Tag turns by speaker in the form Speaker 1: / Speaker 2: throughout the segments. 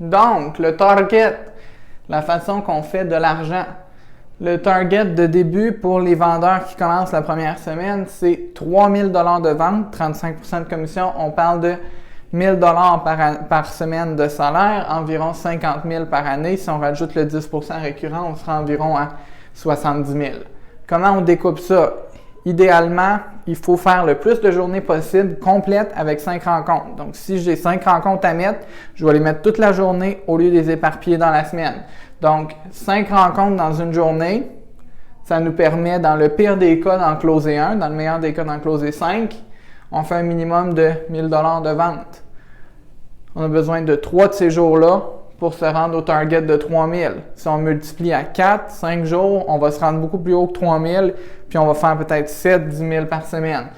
Speaker 1: Donc, le target, la façon qu'on fait de l'argent. Le target de début pour les vendeurs qui commencent la première semaine, c'est 3 000 $ de vente, 35 % de commission. On parle de 1 000 $ par semaine de salaire, environ 50 000 par année. Si on rajoute le 10 % récurrent, on sera environ à 70 000. Comment on découpe ça? Idéalement, il faut faire le plus de journées possible complètes avec 5 rencontres. Donc, si j'ai 5 rencontres à mettre, je vais les mettre toute la journée au lieu de les éparpiller dans la semaine. Donc, 5 rencontres dans une journée, ça nous permet, dans le pire des cas, d'en closer 1, dans le meilleur des cas, d'en closer 5. On fait un minimum de 1 000 $ de vente. On a besoin de 3 de ces jours-là pour se rendre au target de 3 000. Si on multiplie à 4, 5 jours, on va se rendre beaucoup plus haut que 3 000, puis on va faire peut-être 7, 10 000 par semaine.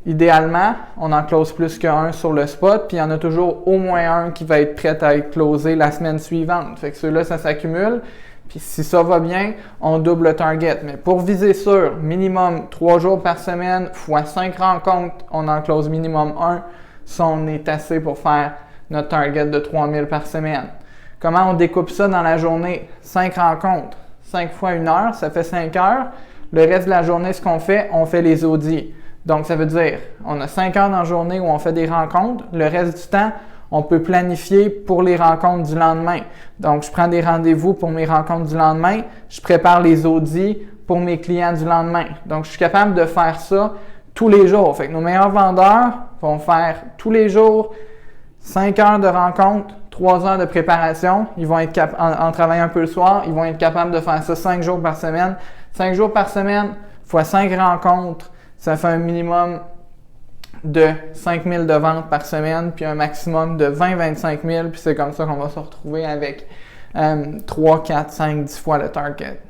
Speaker 1: Idéalement, on en close plus qu'un sur le spot, puis il y en a toujours au moins un qui va être prêt à être closé la semaine suivante. Fait que ceux-là, ça s'accumule. Puis si ça va bien, on double le target. Mais pour viser sur minimum 3 jours par semaine fois 5 rencontres, on en close minimum 1. Ça, on est assez pour faire notre target de 3 000 par semaine. Comment on découpe ça dans la journée? 5 rencontres, 5 fois 1 heure, ça fait 5 heures. Le reste de la journée, ce qu'on fait, on fait les audits. Donc, ça veut dire, on a 5 heures dans la journée où on fait des rencontres. Le reste du temps, on peut planifier pour les rencontres du lendemain. Donc, je prends des rendez-vous pour mes rencontres du lendemain. Je prépare les audits pour mes clients du lendemain. Donc, je suis capable de faire ça tous les jours. Fait que nos meilleurs vendeurs vont faire tous les jours 5 heures de rencontres, 3 heures de préparation. Ils vont être en travaillant un peu le soir, ils vont être capables de faire ça 5 jours par semaine. 5 jours par semaine fois 5 rencontres, ça fait un minimum de 5 000 de ventes par semaine, puis un maximum de 20-25 000, puis c'est comme ça qu'on va se retrouver avec 3, 4, 5, 10 fois le target.